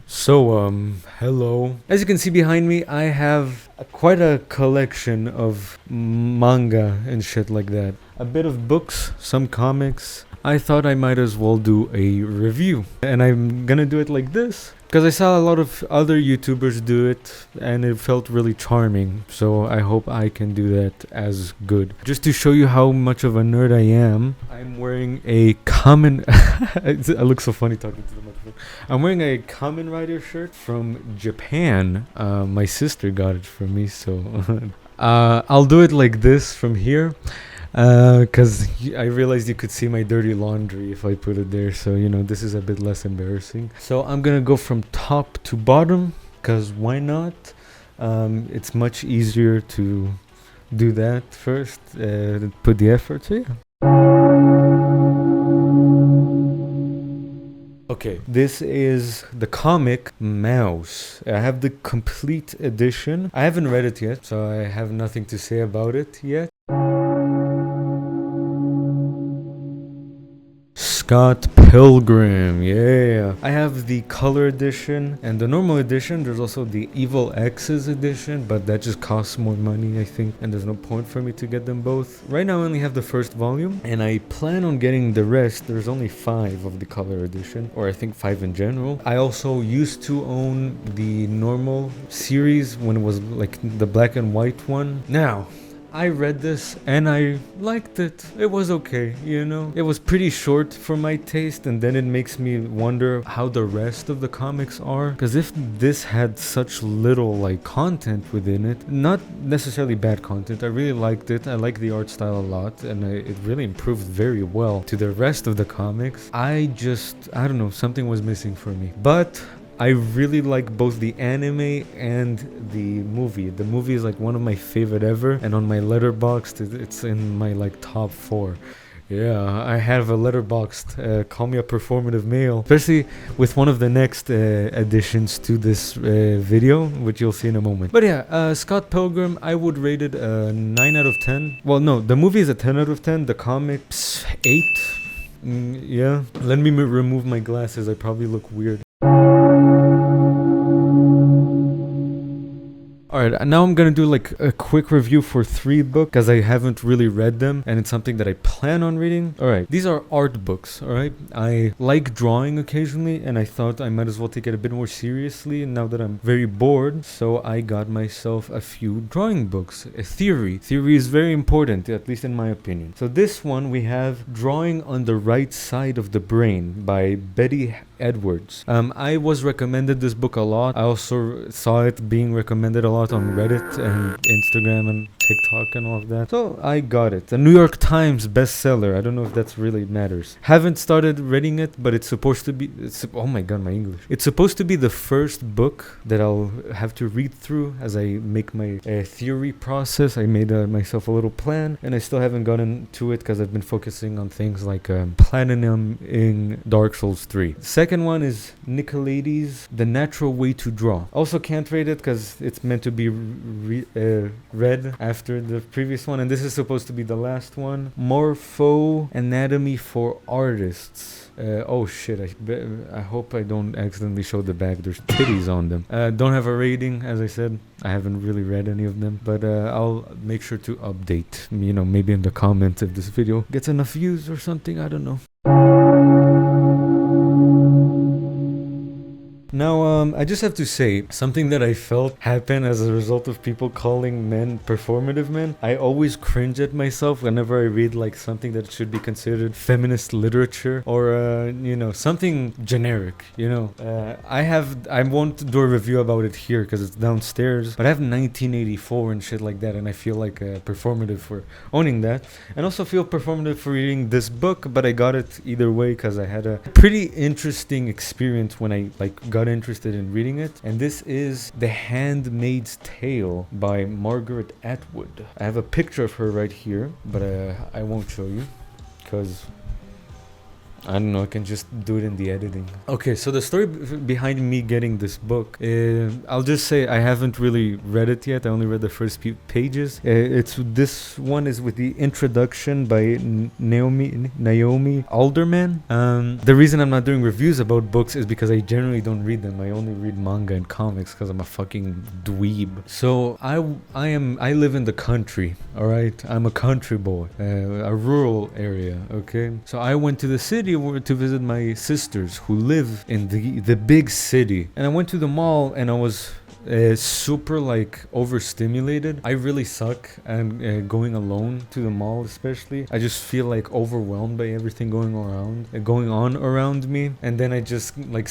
Hello. As you can see behind me, I have quite a collection of manga and shit like that. A bit of books, some comics. I thought I might as well do a review. And I'm gonna do it like this because I saw a lot of other YouTubers do it and it felt really charming. So I hope I can do that as good. Just to show you how much of a nerd I am, I'm wearing a common... I look so funny talking to the microphone. I'm wearing a Kamen Rider shirt from Japan. My sister got it for me, so... I'll do it like this from here. Because I realized you could see my dirty laundry if I put it there. So, this is a bit less embarrassing. So I'm going to go from top to bottom. Because why not? It's much easier to do that first. Put the effort. So, yeah. Okay, this is the comic Mouse. I have the complete edition. I haven't read it yet, so I have nothing to say about it yet. Scott Pilgrim, yeah. I have the color edition and the normal edition. There's also the Evil X's edition, but that just costs more money, I think, and there's no point for me to get them both. Right now I only have the first volume, and I plan on getting the rest. There's only 5 of the color edition, or I think 5 in general. I also used to own the normal series when it was like the black and white one. Now, I read this and I liked it. It was okay, It was pretty short for my taste, and then it makes me wonder how the rest of the comics are. Because if this had such little content within it, not necessarily bad content, I really liked it. I like the art style a lot, and it really improved very well to the rest of the comics. I don't know, something was missing for me. But I really like both the anime and the movie. The movie is one of my favorite ever, and on my Letterboxd, it's in my top 4. Yeah, I have a Letterboxd. Call me a performative male, especially with one of the next additions to this video, which you'll see in a moment. But yeah, Scott Pilgrim, I would rate it a 9 out of 10. Well, no, the movie is a 10 out of 10. The comics 8. Yeah, let me remove my glasses. I probably look weird. Alright, now I'm gonna do a quick review for 3 books because I haven't really read them, and it's something that I plan on reading. Alright, these are art books, alright? I like drawing occasionally, and I thought I might as well take it a bit more seriously now that I'm very bored, so I got myself a few drawing books. Theory is very important, at least in my opinion. So this one we have Drawing on the Right Side of the Brain by Betty Edwards. I was recommended this book a lot. I also saw it being recommended a lot on Reddit and Instagram and TikTok and all of that. So I got it. A New York Times bestseller. I don't know if that really matters. Haven't started reading it, but it's supposed to be... oh my god, my English. It's supposed to be the first book that I'll have to read through as I make my theory process. I made myself a little plan, and I still haven't gotten to it because I've been focusing on things like platinum in Dark Souls 3. Second one is Nicolaides, The Natural Way to Draw. Also can't rate it because it's meant to be read after the previous one, and this is supposed to be the last one. Morpho Anatomy for Artists. Oh shit, I hope I don't accidentally show the back. There's titties on them. Don't have a rating, as I said. I haven't really read any of them, but I'll make sure to update, maybe in the comments if this video gets enough views or something, I don't know. Now, I just have to say, something that I felt happen as a result of people calling men performative men. I always cringe at myself whenever I read something that should be considered feminist literature or, something generic, I won't do a review about it here because it's downstairs, but I have 1984 and shit like that, and I feel performative for owning that, and also feel performative for reading this book, but I got it either way because I had a pretty interesting experience when I got interested in reading it, and this is The Handmaid's Tale by Margaret Atwood. I have a picture of her right here, but I won't show you because I don't know, I can just do it in the editing. Okay, so the story behind me getting this book, I'll just say I haven't really read it yet. I only read the first few pages. This one is with the introduction by Naomi Alderman. The reason I'm not doing reviews about books is because I generally don't read them. I only read manga and comics because I'm a fucking dweeb. So I live in the country, all right? I'm a country boy, a rural area, okay? So I went to the city to visit my sisters who live in the big city. And I went to the mall and I was super like overstimulated. I really suck and going alone to the mall especially. I just feel like overwhelmed by everything going on around me, and then I just like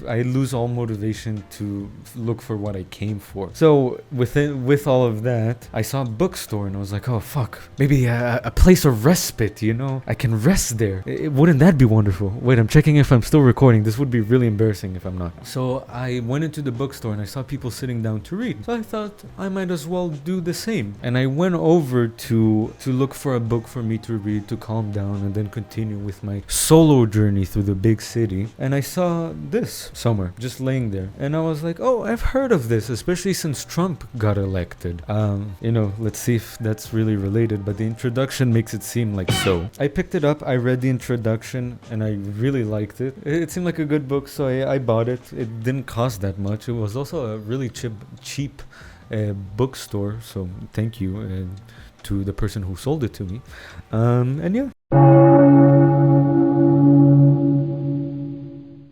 I lose all motivation to look for what I came for. So with all of that, I saw a bookstore and I was like, oh fuck, maybe a place of respite, you know? I can rest there. Wouldn't that be wonderful? Wait, I'm checking if I'm still recording. This would be really embarrassing if I'm not. So I went into the bookstore and I saw people sitting down to read. So I thought I might as well do the same. And I went over to look for a book for me to read to calm down and then continue with my solo journey through the big city. And I saw this somewhere just laying there. And I was like, oh, I've heard of this, especially since Trump got elected. Let's see if that's really related, but the introduction makes it seem like so. I picked it up, I read the introduction, and I really liked it. It seemed like a good book, so I bought it. It didn't cost that much. It was also a really cheap bookstore, so thank you to the person who sold it to me. And yeah.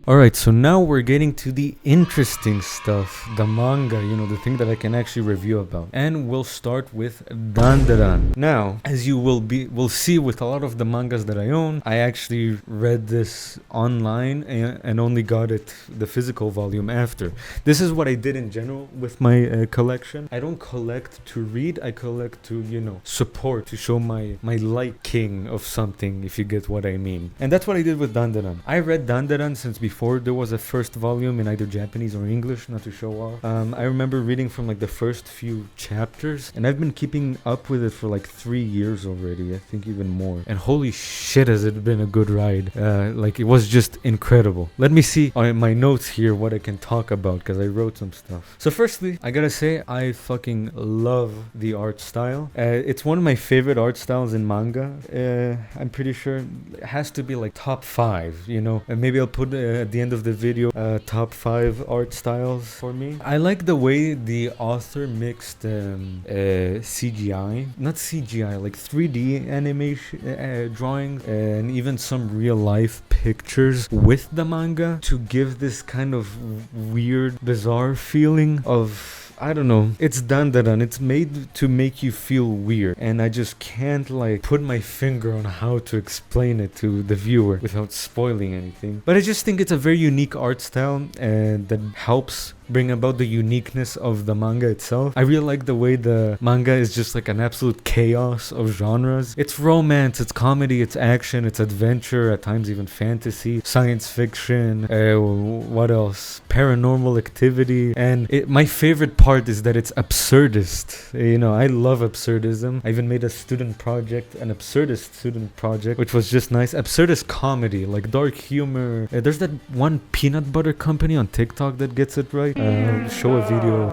Alright, so now we're getting to the interesting stuff, the manga, the thing that I can actually review about. And we'll start with Dandadan. Now, as you will see with a lot of the mangas that I own, I actually read this online and only got the physical volume after. This is what I did in general with my collection. I don't collect to read, I collect to, support, to show my liking of something, if you get what I mean. And that's what I did with Dandadan. I read Dandadan since before there was a first volume in either Japanese or English, not to show off. I remember reading from like the first few chapters, and I've been keeping up with it for like 3 years already, I think even more. And holy shit, has it been a good ride. It was just incredible. Let me see on my notes here what I can talk about, because I wrote some stuff. So firstly, I gotta say, I fucking love the art style. It's one of my favorite art styles in manga. I'm pretty sure it has to be like top 5, and maybe I'll put at the end of the video top 5 art styles for me. I like the way the author mixed CGI, not CGI, like 3D animation drawings and even some real life pictures with the manga to give this kind of weird, bizarre feeling of, I don't know, it's Dandadan. It's made to make you feel weird, and I just can't put my finger on how to explain it to the viewer without spoiling anything. But I just think it's a very unique art style that helps bring about the uniqueness of the manga itself. I really like the way the manga is just like an absolute chaos of genres. It's romance, it's comedy, it's action, it's adventure, at times even fantasy, science fiction, what else? Paranormal activity. And my favorite part is that it's absurdist. I love absurdism. I even made a student project, an absurdist student project, which was just nice. Absurdist comedy, like dark humor. There's that one peanut butter company on TikTok that gets it right. I'll show a video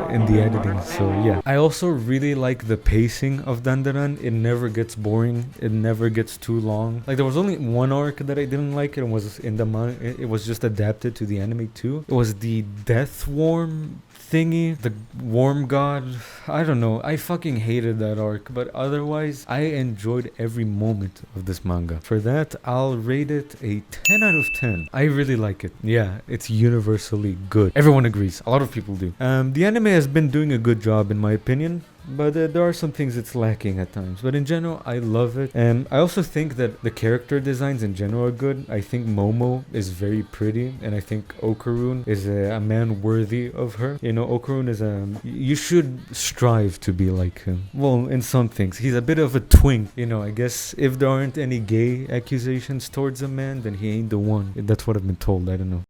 in the editing, so yeah. I also really like the pacing of Dandadan. It never gets boring, it never gets too long. There was only one arc that I didn't like. It was in the it was just adapted to the anime too. It was the Death Worm thingy, the Worm God. I don't know, I fucking hated that arc, but otherwise I enjoyed every moment of this manga. For that, I'll rate it a 10 out of 10. I really like it. Yeah, it's universally good. Everyone agrees. A lot of people do. The anime has been doing a good job in my opinion, but there are some things it's lacking at times. But in general, I love it. And I also think that the character designs in general are good. I think Momo is very pretty, and I think Okarun is a man worthy of her. Okarun is you should strive to be like him. Well, in some things. He's a bit of a twink. I guess if there aren't any gay accusations towards a man, then he ain't the one. That's what I've been told. I don't know.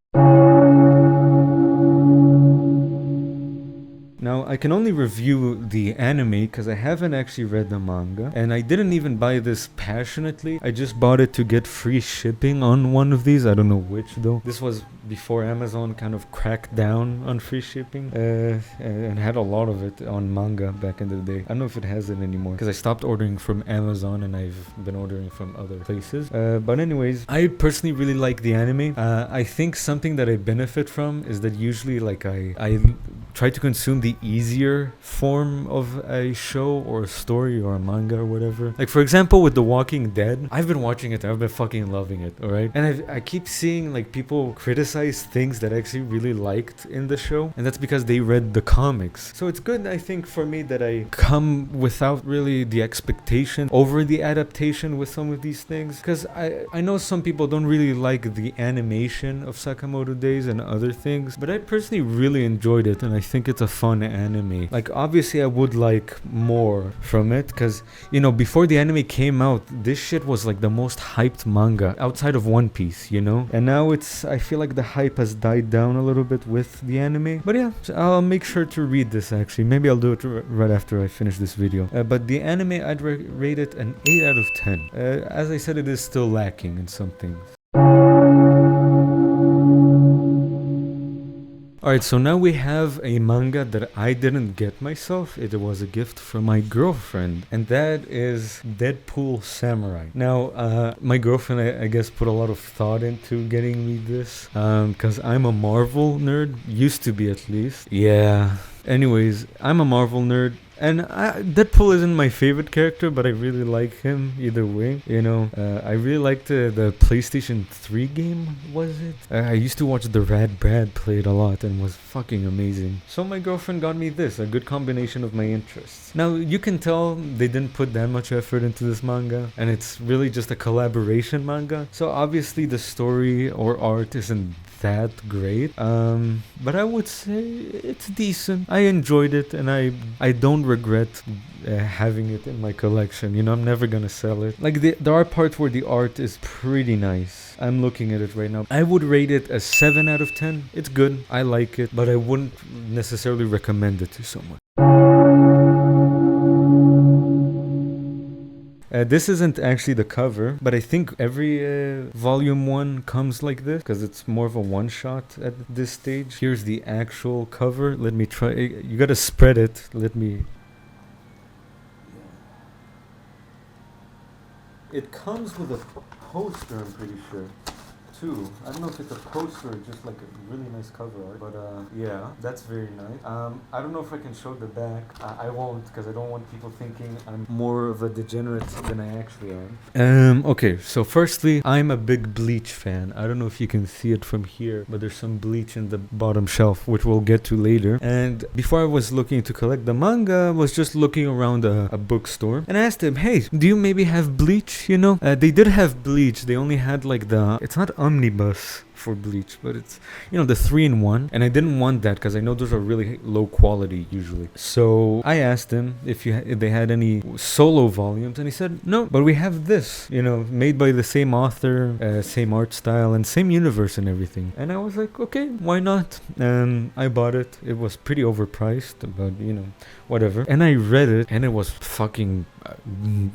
Now, Now, I can only review the anime because I haven't actually read the manga, and I didn't even buy this passionately. I just bought it to get free shipping on one of these. I don't know which though. This was before Amazon kind of cracked down on free shipping and had a lot of it on manga back in the day. I don't know if it has it anymore because I stopped ordering from Amazon and I've been ordering from other places. But anyways, I personally really like the anime. I think something that I benefit from is that usually like I try to consume the easier form of a show or a story or a manga or whatever. Like for example with The Walking Dead, I've been watching it, I've been fucking loving it, alright? And I keep seeing like people criticize things that I actually really liked in the show, and that's because they read the comics. So it's good, I think, for me that I come without really the expectation over the adaptation with some of these things, because I know some people don't really like the animation of Sakamoto Days and other things, but I personally really enjoyed it and I think it's a fun anime. Like obviously I would like more from it because, you know, before the anime came out, this shit was like the most hyped manga outside of One Piece, you know? And now I feel like the hype has died down a little bit with the anime. But yeah, I'll make sure to read this actually. Maybe I'll do it right after I finish this video. But the anime, I'd rate it an 8 out of 10. As I said, it is still lacking in some things. Alright, so now we have a manga that I didn't get myself. It was a gift from my girlfriend, and that is Deadpool Samurai. Now, my girlfriend, I guess, put a lot of thought into getting me this, because I'm a Marvel nerd, used to be at least. Yeah. Anyways, I'm a Marvel nerd. And Deadpool isn't my favorite character, but I really like him either way. You know, I really liked the PlayStation 3 game, was it? I used to watch the Rad Brad play it a lot and was fucking amazing. So my girlfriend got me this, a good combination of my interests. Now, you can tell they didn't put that much effort into this manga, and it's really just a collaboration manga. So obviously the story or art isn't that great, but I would say it's decent. I enjoyed it, and I don't regret having it in my collection. You know, I'm never gonna sell it. Like there are parts where the art is pretty nice. I'm looking at it right now. I would rate it a 7 out of 10. It's good, I like it, but I wouldn't necessarily recommend it to someone. This isn't actually the cover, but I think every volume 1 comes like this because it's more of a one-shot at this stage. Here's the actual cover. Let me try. You gotta spread it. Let me. It comes with a poster, I'm pretty sure. Too. I don't know if it's a poster or just like a really nice cover art, but yeah, that's very nice. I don't know if I can show the back. I won't, because I don't want people thinking I'm more of a degenerate than I actually am. Okay, so firstly, I'm a big Bleach fan. I don't know if you can see it from here, but there's some Bleach in the bottom shelf, which we'll get to later. And before I was looking to collect the manga, I was just looking around a bookstore, and I asked him, hey, do you maybe have Bleach, you know? They did have Bleach. They only had like it's not omnibus for Bleach, but it's, you know, the 3-in-1, and I didn't want that because I know those are really low quality usually. So I asked him if they had any solo volumes, and he said no, but we have this, you know, made by the same author, same art style, and same universe and everything. And I was like, okay, why not? I bought it. It was pretty overpriced, but you know, whatever. And I read it, and it was fucking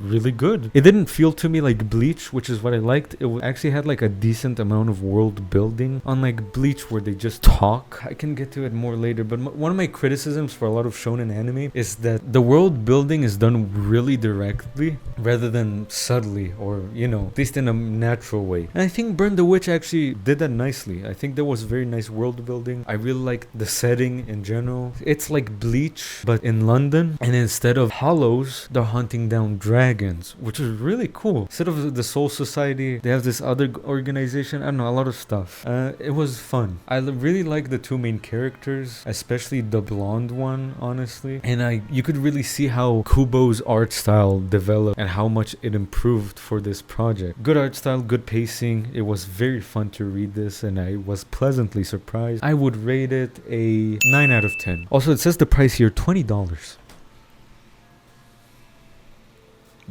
really good. It didn't feel to me like Bleach, which is what I liked. It actually had like a decent amount of world building, unlike Bleach where they just talk. I can get to it more later, but one of my criticisms for a lot of shonen anime is that the world building is done really directly rather than subtly, or, you know, at least in a natural way. And I think Burn the Witch actually did that nicely. I think there was very nice world building. I really liked the setting in general. It's like Bleach, but in London, and instead of hollows, they're hunting down dragons, which is really cool. Instead of the Soul Society, they have this other organization. I don't know, a lot of stuff. It was fun. I really like the two main characters, especially the blonde one, honestly. And you could really see how Kubo's art style developed and how much it improved for this project. Good art style, good pacing. It was very fun to read this, and I was pleasantly surprised. I would rate it a 9 out of 10. Also, it says the price here, $20.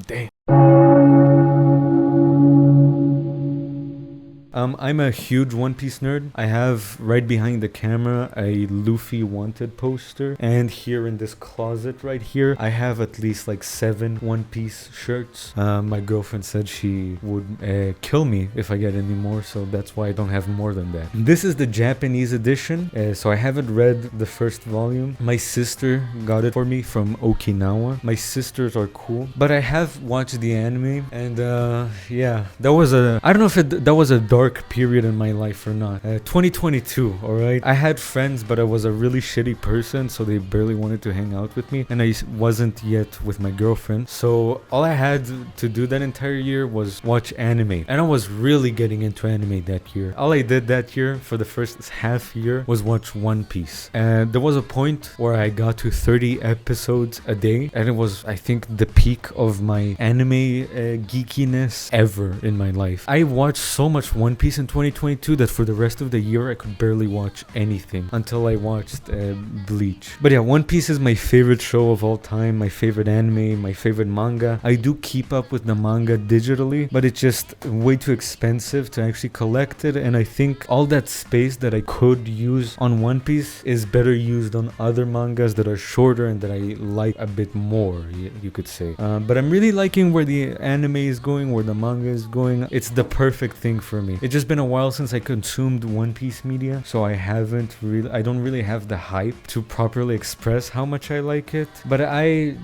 Damn. I'm a huge One Piece nerd. I have right behind the camera a Luffy wanted poster, and here in this closet right here I have at least like 7 One Piece shirts. My girlfriend said she would kill me if I get any more, so that's why I don't have more than that. This is the Japanese edition, so I haven't read the first volume. My sister got it for me from Okinawa. My sisters are cool, but I have watched the anime, and yeah, that was I don't know if that was a dark period in my life or not. 2022, alright? I had friends, but I was a really shitty person, so they barely wanted to hang out with me, and I wasn't yet with my girlfriend, so all I had to do that entire year was watch anime, and I was really getting into anime that year. All I did that year for the first half year was watch One Piece, and there was a point where I got to 30 episodes a day, and it was, I think, the peak of my anime geekiness ever in my life. I watched so much One Piece in 2022 that for the rest of the year I could barely watch anything until I watched Bleach. But yeah, One Piece is my favorite show of all time, my favorite anime, my favorite manga. I do keep up with the manga digitally, but it's just way too expensive to actually collect it, and I think all that space that I could use on One Piece is better used on other mangas that are shorter and that I like a bit more, you could say. But I'm really liking where the anime is going, where the manga is going. It's the perfect thing for me. It's just been a while since I consumed One Piece media, so I don't really have the hype to properly express how much I like it, but I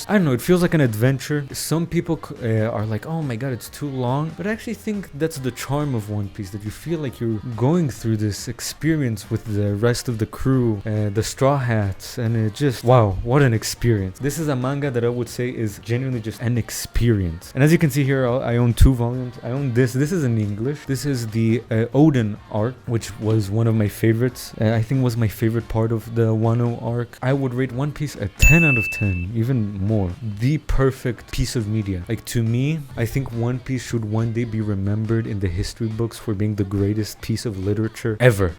don't know, it feels like an adventure. Some people are like, oh my god, it's too long, but I actually think that's the charm of One Piece, that you feel like you're going through this experience with the rest of the crew, the Straw Hats, and it just, wow, what an experience. This is a manga that I would say is genuinely just an experience. And as you can see here, I own 2 volumes. I own this is in English. This is the Oden arc, which was one of my favorites. I think was my favorite part of the Wano arc. I would rate One Piece a 10 out of 10, even more. The perfect piece of media. Like, to me, I think One Piece should one day be remembered in the history books for being the greatest piece of literature ever.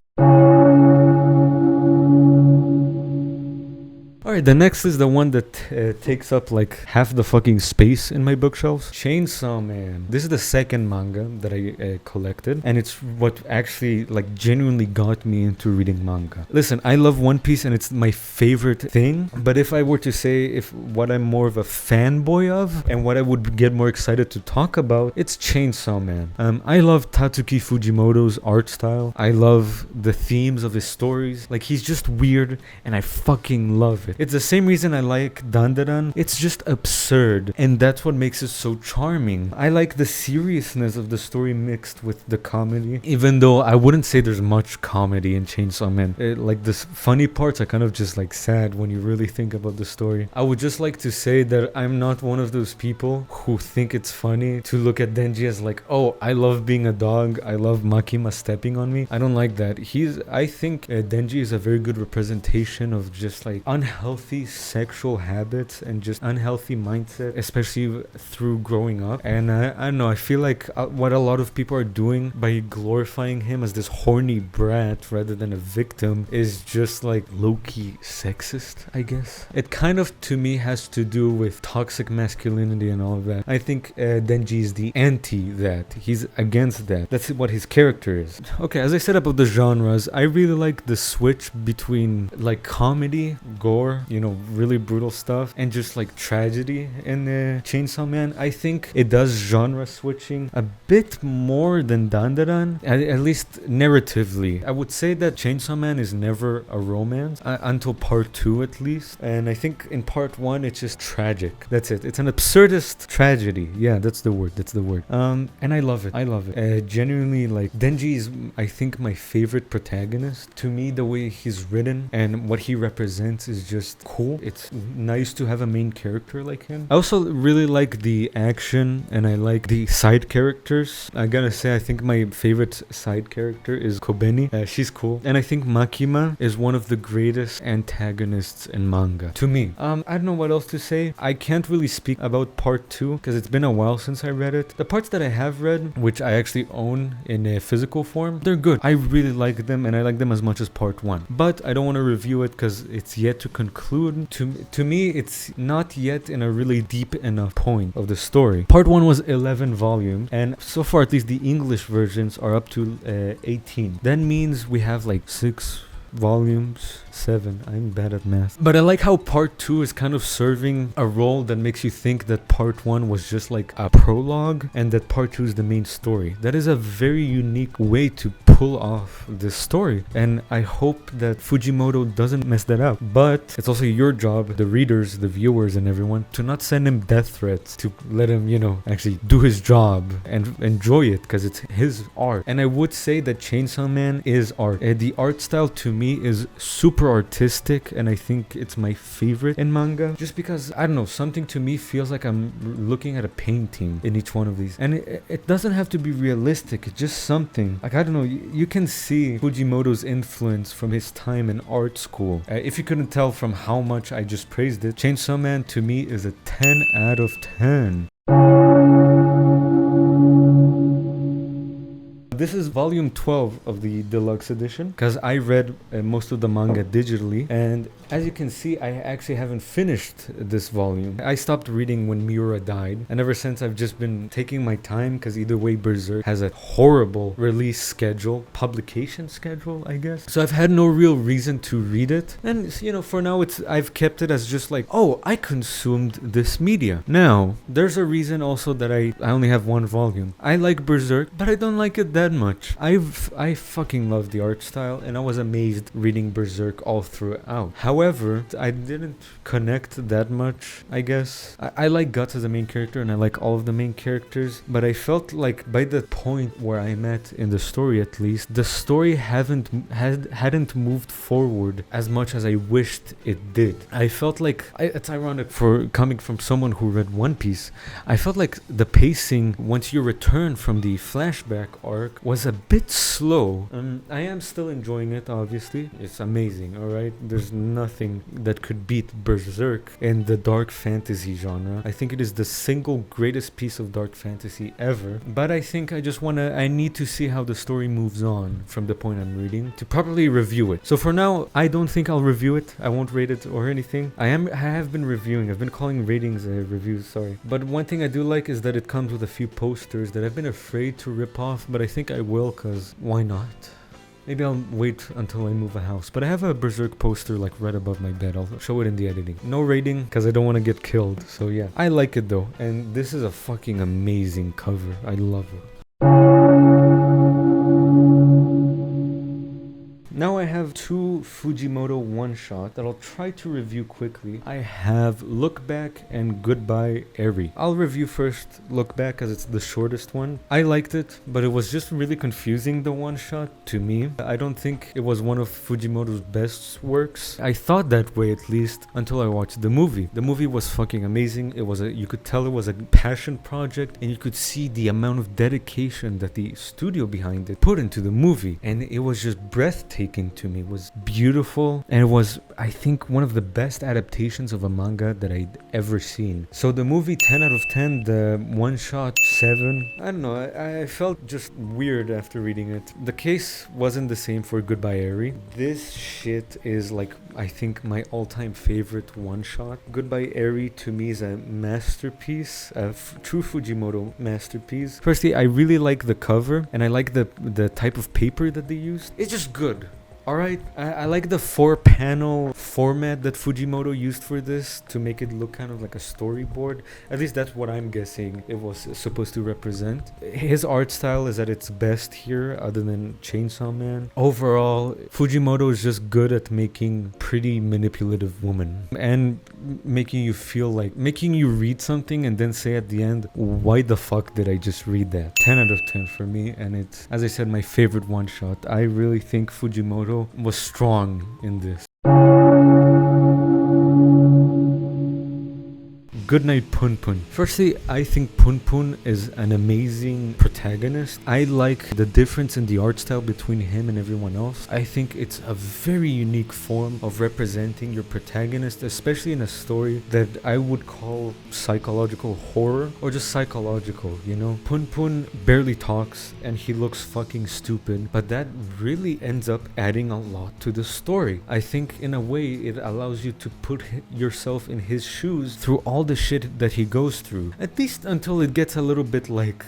Alright, the next is the one that takes up like half the fucking space in my bookshelves. Chainsaw Man. This is the second manga that I collected, and it's what actually like genuinely got me into reading manga. Listen, I love One Piece and it's my favorite thing, but if I were to say if what I'm more of a fanboy of and what I would get more excited to talk about, it's Chainsaw Man. I love Tatsuki Fujimoto's art style. I love the themes of his stories. Like, he's just weird and I fucking love it. It's the same reason I like Dandadan. It's just absurd, and that's what makes it so charming. I like the seriousness of the story mixed with the comedy, even though I wouldn't say there's much comedy in Chainsaw Man. Like, the funny parts are kind of just like sad when you really think about the story. I would just like to say that I'm not one of those people who think it's funny to look at Denji as like, oh, I love being a dog, I love Makima stepping on me. I don't like that. I think Denji is a very good representation of just like unhealthy sexual habits and just unhealthy mindset, especially through growing up. And I don't know, I feel like what a lot of people are doing by glorifying him as this horny brat rather than a victim is just like low-key sexist, I guess. It kind of, to me, has to do with toxic masculinity and all of that. I think Denji is the anti that. He's against that. That's what his character is. Okay, as I said about the genres, I really like the switch between like comedy, gore, really brutal stuff, and just like tragedy in Chainsaw Man. I think it does genre switching a bit more than Dandadan, at least narratively. I would say that Chainsaw Man is never a romance until part 2 at least, and I think in part 1 it's just tragic. That's it. It's an absurdist tragedy. Yeah, that's the word. And I love it. Genuinely, like, Denji is, I think, my favorite protagonist. To me, the way he's written and what he represents is just cool. It's nice to have a main character like him. I also really like the action, and I like the side characters. I gotta say, I think my favorite side character is Kobeni. She's cool. And I think Makima is one of the greatest antagonists in manga, to me. I don't know what else to say. I can't really speak about part 2 because it's been a while since I read it. The parts that I have read, which I actually own in a physical form, they're good. I really like them, and I like them as much as part 1. But I don't want to review it because it's yet to conclude conclude. To me, it's not yet in a really deep enough point of the story. Part 1 was 11 volumes, and so far at least the English versions are up to 18. That means we have like 6 volumes, 7. I'm bad at math. But I like how part 2 is kind of serving a role that makes you think that part 1 was just like a prologue and that part 2 is the main story. That is a very unique way to pull off this story, and I hope that Fujimoto doesn't mess that up. But it's also your job, the readers, the viewers and everyone, to not send him death threats, to let him, you know, actually do his job and enjoy it, because it's his art. And I would say that Chainsaw Man is art. The art style to me is super artistic, and I think it's my favorite in manga, just because, I don't know, something to me feels like I'm looking at a painting in each one of these, and it doesn't have to be realistic. It's just something like, I don't know, you can see Fujimoto's influence from his time in art school. If you couldn't tell from how much I just praised it, Chainsaw Man to me is a 10 out of 10. This is volume 12 of the deluxe edition, because I read most of the manga digitally, and as you can see, I actually haven't finished this volume. I stopped reading when Miura died, and ever since I've just been taking my time, because either way Berserk has a horrible release schedule, publication schedule, I guess. So I've had no real reason to read it, and you know, for now I've kept it as just like, oh, I consumed this media. Now, there's a reason also that I only have one volume. I like Berserk, but I don't like it that much. I fucking love the art style, and I was amazed reading Berserk all throughout. However, I didn't connect that much, I guess. I like Guts as a main character, and I like all of the main characters, but I felt like by the point where I'm at in the story, at least, the story hadn't moved forward as much as I wished it did. I felt like, it's ironic for coming from someone who read One Piece, I felt like the pacing once you return from the flashback arc was a bit slow. I am still enjoying it, obviously. It's amazing, alright? There's nothing that could beat Berserk in the dark fantasy genre. I think it is the single greatest piece of dark fantasy ever. But I think I need to see how the story moves on from the point I'm reading to properly review it. So for now, I don't think I'll review it. I won't rate it or anything. I have been reviewing. I've been calling ratings reviews, sorry. But one thing I do like is that it comes with a few posters that I've been afraid to rip off, but I think I will, because why not? Maybe I'll wait until I move a house. But I have a Berserk poster like right above my bed. I'll show it in the editing. No rating, because I don't want to get killed. So yeah, I like it though. And this is a fucking amazing cover. I love it. Now I have 2 Fujimoto one-shot that I'll try to review quickly. I have Look Back and Goodbye Eri. I'll review first Look Back because it's the shortest one. I liked it, but it was just really confusing, the one-shot, to me. I don't think it was one of Fujimoto's best works. I thought that way, at least, until I watched the movie. The movie was fucking amazing. You could tell it was a passion project, and you could see the amount of dedication that the studio behind it put into the movie. And it was just breathtaking to me. It was beautiful, and it was, I think, one of the best adaptations of a manga that I'd ever seen. So the movie 10 out of 10, the one shot 7. I don't know, I felt just weird after reading it. The case wasn't the same for Goodbye Eri. This shit is like, I think, my all-time favorite one shot. Goodbye Eri to me is a masterpiece, a true Fujimoto masterpiece. Firstly, I really like the cover, and I like the type of paper that they used. It's just good. Alright, I like the 4-panel format that Fujimoto used for this to make it look kind of like a storyboard. At least that's what I'm guessing it was supposed to represent. His art style is at its best here, other than Chainsaw Man. Overall, Fujimoto is just good at making pretty manipulative women and making you feel like, making you read something and then say at the end, why the fuck did I just read that? 10 out of 10 for me, and it's, as I said, my favorite one shot. I really think Fujimoto was strong in this. Goodnight Punpun. Firstly, I think Punpun is an amazing protagonist. I like the difference in the art style between him and everyone else. I think it's a very unique form of representing your protagonist, especially in a story that I would call psychological horror or just psychological, you know? Punpun barely talks and he looks fucking stupid, but that really ends up adding a lot to the story. I think in a way it allows you to put yourself in his shoes through all the shit that he goes through, at least until it gets a little bit like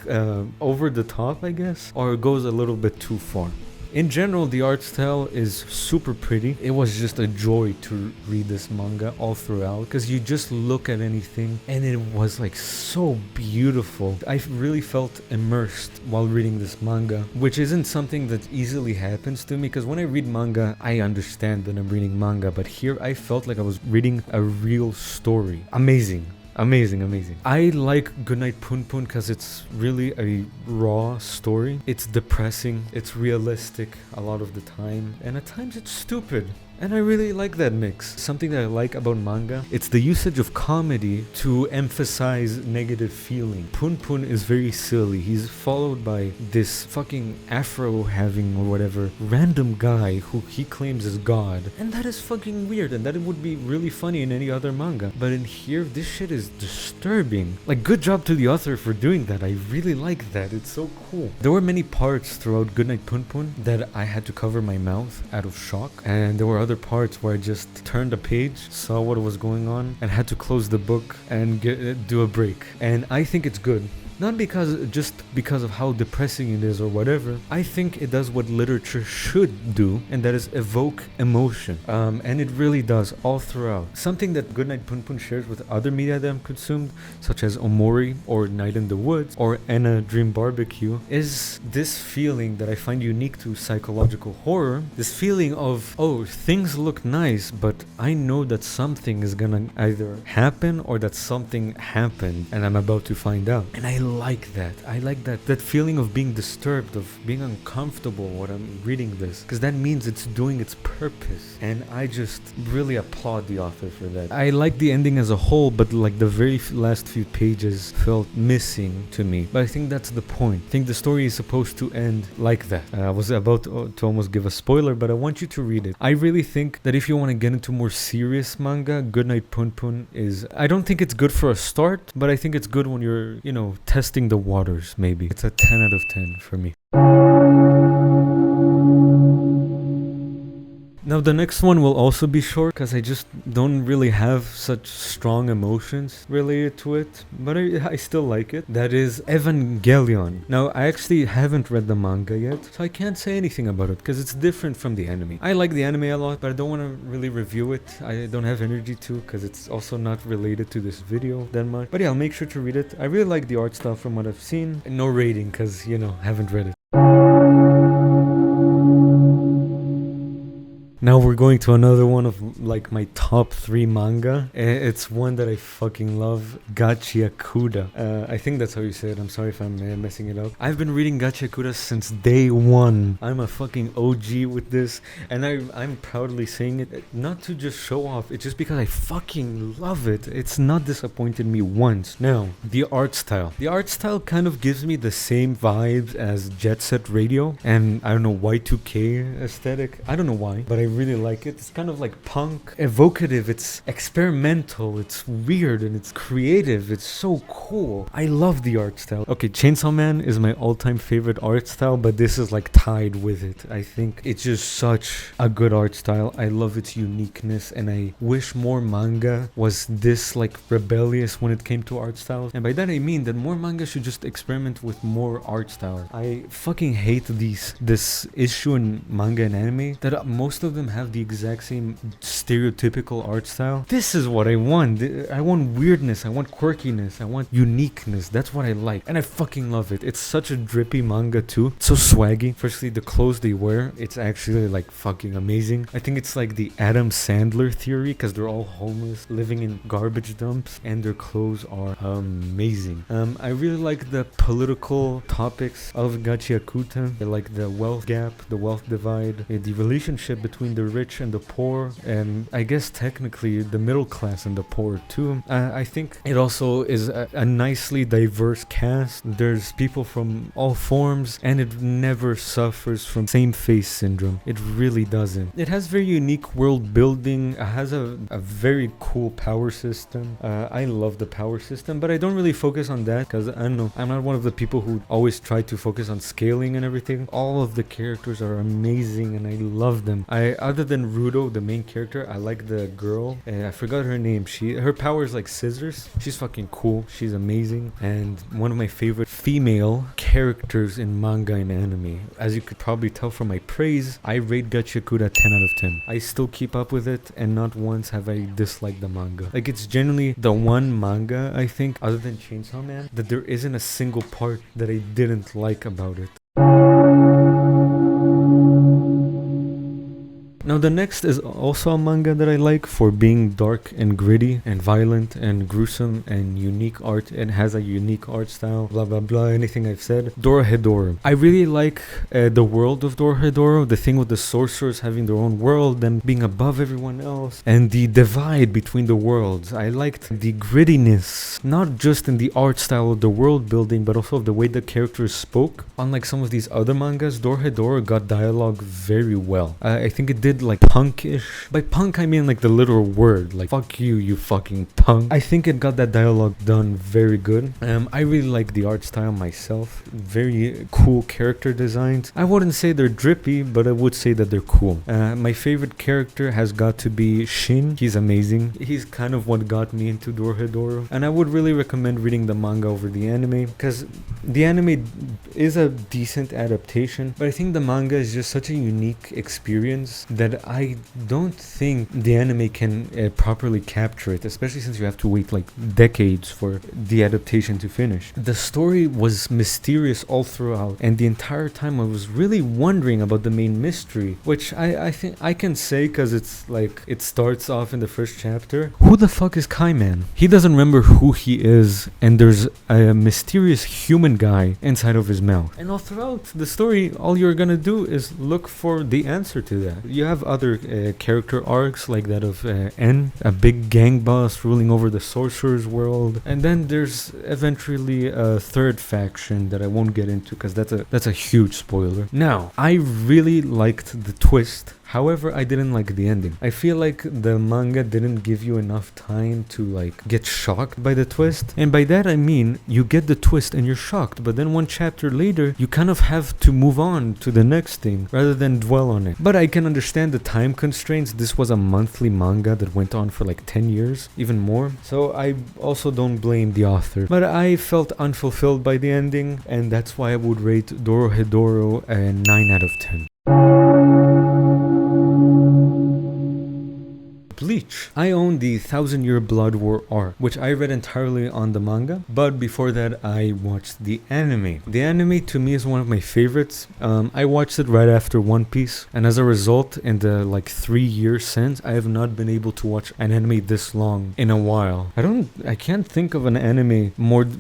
over the top, I guess, or goes a little bit too far. In general, the art style is super pretty. It was just a joy to read this manga all throughout, because you just look at anything and it was like so beautiful. I really felt immersed while reading this manga, which isn't something that easily happens to me, because when I read manga, I understand that I'm reading manga, but here I felt like I was reading a real story. Amazing. Amazing. I like Goodnight Punpun because it's really a raw story. It's depressing, it's realistic a lot of the time, and at times it's stupid. And I really like that mix. Something that I like about manga, it's the usage of comedy to emphasize negative feeling. Punpun is very silly. He's followed by this fucking afro having or whatever random guy who he claims is God. And that is fucking weird, and that would be really funny in any other manga. But in here, this shit is disturbing. Like, good job to the author for doing that. I really like that. It's so cool. There were many parts throughout Goodnight Punpun that I had to cover my mouth out of shock. And there were other parts where I just turned a page, saw what was going on, and had to close the book and do a break. And I think it's good. Not just because of how depressing it is or whatever. I think it does what literature should do, and that is evoke emotion. And it really does all throughout. Something that Goodnight Punpun shares with other media that I'm consumed, such as Omori or Night in the Woods or Enna Dream Barbecue, is this feeling that I find unique to psychological horror. This feeling of, oh, things look nice, but I know that something is gonna either happen or that something happened and I'm about to find out. And I like that. I like that feeling of being disturbed, of being uncomfortable when I'm reading this, because that means it's doing its purpose, and I just really applaud the author for that. I like the ending as a whole, but like the very last few pages felt missing to me, but I think that's the point. I think the story is supposed to end like that. I was about to almost give a spoiler, but I want you to read it. I really think that if you want to get into more serious manga, Goodnight Punpun is, I don't think it's good for a start, but I think it's good when you're, you know, testing the waters, maybe. It's a 10 out of 10 for me. Now the next one will also be short because I just don't really have such strong emotions related to it, but I still like it. That is Evangelion. Now I actually haven't read the manga yet, so I can't say anything about it because it's different from the anime. I like the anime a lot, but I don't want to really review it. I don't have energy to, because it's also not related to this video that much. But yeah, I'll make sure to read it. I really like the art style from what I've seen. No rating because, you know, haven't read it. Now we're going to another one of like my top 3 manga. It's one that I fucking love, Gachiakuta. I think that's how you say it. I'm sorry if I'm messing it up. I've been reading Gachiakuta since day 1. I'm a fucking OG with this, and I'm proudly saying it, not to just show off, it's just because I fucking love it. It's not disappointed me once. Now, the art style. The art style kind of gives me the same vibes as Jet Set Radio, and I don't know, Y2K aesthetic. I don't know why, but I really like it. It's kind of like punk, evocative, it's experimental, it's weird, and it's creative. It's so cool. I love the art style. Okay, Chainsaw Man is my all-time favorite art style, but this is like tied with it. I think it's just such a good art style. I love its uniqueness, and I wish more manga was this like rebellious when it came to art styles. And by that I mean that more manga should just experiment with more art style. I fucking hate this issue in manga and anime that most of them have the exact same stereotypical art style. This is what I want. I want weirdness, I want quirkiness, I want uniqueness. That's what I like, and I fucking love it. It's such a drippy manga too. It's so swaggy. Firstly, the clothes they wear, it's actually like fucking amazing. I think it's like the Adam Sandler theory, because they're all homeless, living in garbage dumps, and their clothes are amazing. I really like the political topics of Gachiakuta. I like the wealth gap, the wealth divide, the relationship between between the rich and the poor, and I guess technically the middle class and the poor too. I think it also is a nicely diverse cast. There's people from all forms, and it never suffers from same face syndrome. It really doesn't. It has very unique world building. It has a very cool power system. I love the power system, but I don't really focus on that because I don't know, I'm not one of the people who always try to focus on scaling and everything. All of the characters are amazing and I love them. Other than Rudo, the main character, I like the girl. I forgot her name. Her power is like scissors. She's fucking cool. She's amazing and one of my favorite female characters in manga and anime. As you could probably tell from my praise, I rate Gachiakuta 10 out of 10. I still keep up with it and not once have I disliked the manga. Like, it's generally the one manga, I think, other than Chainsaw Man, that there isn't a single part that I didn't like about it. Now the next is also a manga that I like for being dark and gritty and violent and gruesome and unique art. It has a unique art style, blah blah blah, anything I've said. Dorohedoro. I really like the world of Dorohedoro, the thing with the sorcerers having their own world and being above everyone else, and the divide between the worlds. I liked the grittiness, not just in the art style of the world building, but also of the way the characters spoke. Unlike some of these other mangas, Dorohedoro got dialogue very well. I think it did like punkish. By punk I mean like the literal word, like fuck you, you fucking punk. I think it got that dialogue done very good. I really like the art style myself. Very cool character designs. I wouldn't say they're drippy, but I would say that they're cool. My favorite character has got to be Shin. He's amazing. He's kind of what got me into Dorohedoro, and I would really recommend reading the manga over the anime because the anime is a decent adaptation, but I think the manga is just such a unique experience that I don't think the anime can properly capture it, especially since you have to wait like decades for the adaptation to finish. The story was mysterious all throughout, and the entire time I was really wondering about the main mystery, which I think I can say because it's like it starts off in the first chapter. Who the fuck is Kaiman? He doesn't remember who he is, and there's a mysterious human guy inside of his mouth. And all throughout the story, all you're gonna do is look for the answer to that. You have other character arcs like that of N, a big gang boss ruling over the sorcerer's world, and then there's eventually a third faction that I won't get into because that's a huge spoiler. Now, I really liked the twist. However, I didn't like the ending. I feel like the manga didn't give you enough time to like get shocked by the twist. And by that I mean you get the twist and you're shocked, but then one chapter later you kind of have to move on to the next thing rather than dwell on it. But I can understand the time constraints. This was a monthly manga that went on for like 10 years, even more. So I also don't blame the author. But I felt unfulfilled by the ending, and that's why I would rate Dorohedoro a 9 out of 10. Bleach. I own the 1000-Year Blood War arc, which I read entirely on the manga, but before that I watched the anime. The anime to me is one of my favorites. I watched it right after One Piece, and as a result, in the like 3 years since, I have not been able to watch an anime this long in a while. I can't think of an anime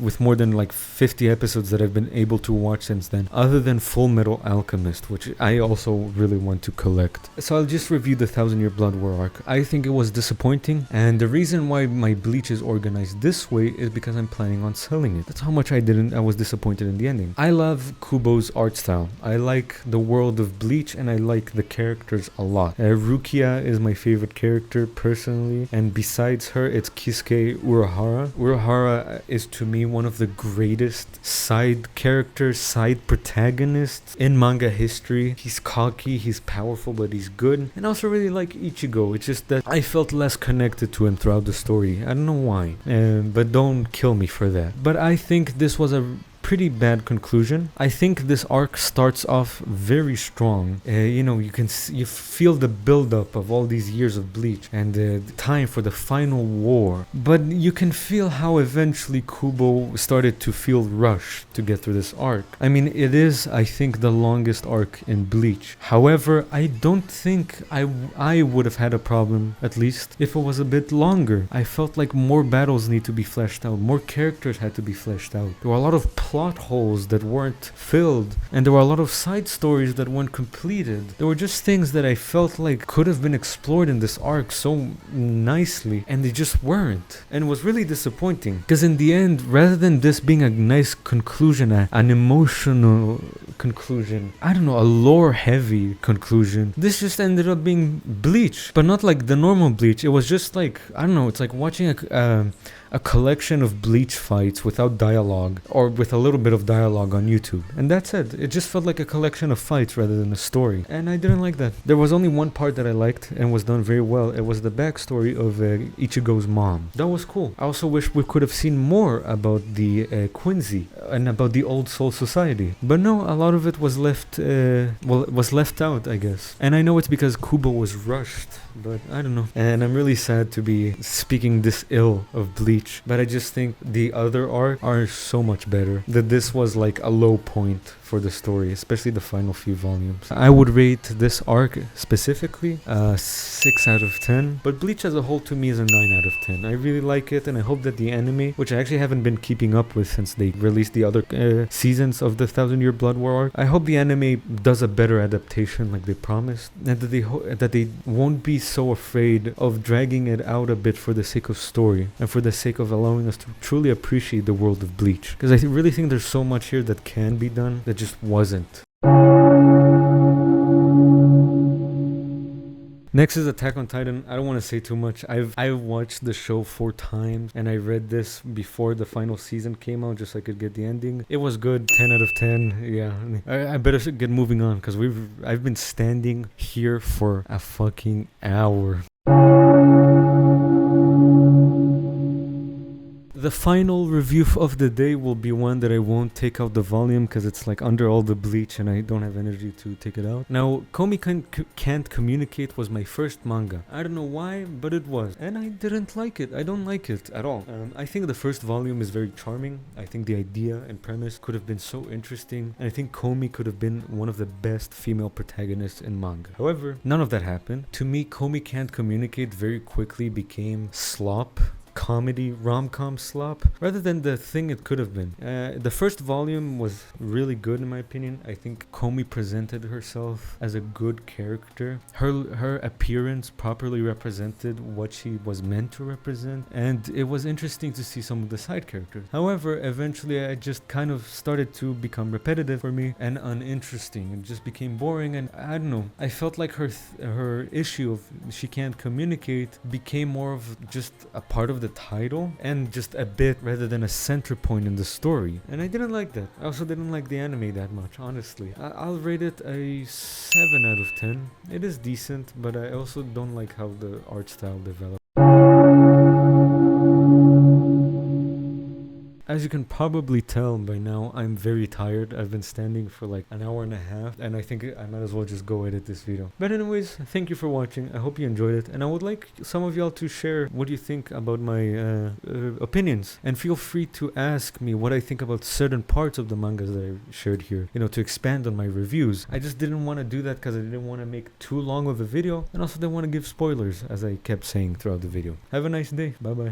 with more than like 50 episodes that I've been able to watch since then, other than Full Metal Alchemist, which I also really want to collect. So I'll just review the 1000-Year Blood War arc. I think it was disappointing, and the reason why my Bleach is organized this way is because I'm planning on selling it. That's how much I was disappointed in the ending. I love Kubo's art style. I like the world of Bleach, and I like the characters a lot. Rukia is my favorite character personally, and besides her it's Kisuke Urahara. Urahara is to me one of the greatest side characters, side protagonists in manga history. He's cocky, he's powerful, but he's good. And I also really like Ichigo. It's just that I felt less connected to him throughout the story. I don't know why, but don't kill me for that. But I think this was a pretty bad conclusion. I think this arc starts off very strong. You feel the build-up of all these years of Bleach and the time for the final war. But you can feel how eventually Kubo started to feel rushed to get through this arc. I mean, it is, I think, the longest arc in Bleach. However, I don't think I would have had a problem, at least, if it was a bit longer. I felt like more battles need to be fleshed out. More characters had to be fleshed out. There were a lot of plot holes that weren't filled, and there were a lot of side stories that weren't completed. There were just things that I felt like could have been explored in this arc so nicely, and they just weren't. And it was really disappointing, because in the end, rather than this being a nice conclusion, an emotional conclusion, I don't know, a lore heavy conclusion, this just ended up being Bleach, but not like the normal Bleach. It was just like, I don't know, it's like watching a collection of Bleach fights without dialogue, or with a little bit of dialogue on YouTube, and that's it. It just felt like a collection of fights rather than a story, and I didn't like that. There was only one part that I liked and was done very well. It was the backstory of Ichigo's mom. That was cool. I also wish we could have seen more about the Quincy and about the Old Soul Society, but no, a lot of it was left out, I guess. And I know it's because Kubo was rushed, but I don't know. And I'm really sad to be speaking this ill of Bleach, but I just think the other arcs are so much better, that this was like a low point for the story, especially the final few volumes. I would rate this arc specifically 6 out of 10, but Bleach as a whole to me is a 9 out of 10. I really like it, and I hope that the anime, which I actually haven't been keeping up with since they released the other seasons of the 1000-Year Blood War arc, I hope the anime does a better adaptation like they promised, and that they won't be so afraid of dragging it out a bit for the sake of story and for the sake of allowing us to truly appreciate the world of Bleach, because I really think there's so much here that can be done that just wasn't. Next is Attack on Titan. I don't want to say too much. I've watched the show 4 times, and I read this before the final season came out just so I could get the ending. It was good. 10 out of 10. Yeah, I better get moving on, because I've been standing here for a fucking hour. The final review of the day will be one that I won't take out the volume, because it's like under all the Bleach and I don't have energy to take it out. Now, Komi Can't Communicate was my first manga. I don't know why, but it was. And I didn't like it. I don't like it at all. I think the first volume is very charming. I think the idea and premise could have been so interesting. And I think Komi could have been one of the best female protagonists in manga. However, none of that happened. To me, Komi Can't Communicate very quickly became slop. Comedy, rom-com slop, rather than the thing it could have been. The first volume was really good in my opinion. I think Komi presented herself as a good character. Her appearance properly represented what she was meant to represent, and it was interesting to see some of the side characters. However, eventually I just kind of started to become repetitive for me and uninteresting. It just became boring, and I don't know. I felt like her issue of she can't communicate became more of just a part of the title and just a bit rather than a center point in the story, and I didn't like that. I also didn't like the anime that much, honestly. I'll rate it a 7 out of 10. It is decent, but I also don't like how the art style developed. As you can probably tell by now, I'm very tired. I've been standing for like an hour and a half, and I think I might as well just go edit this video. But anyways, thank you for watching. I hope you enjoyed it, and I would like some of y'all to share what you think about my opinions, and feel free to ask me what I think about certain parts of the mangas that I shared here, you know, to expand on my reviews. I just didn't want to do that because I didn't want to make too long of a video, and also didn't want to give spoilers, as I kept saying throughout the video. Have a nice day. Bye bye.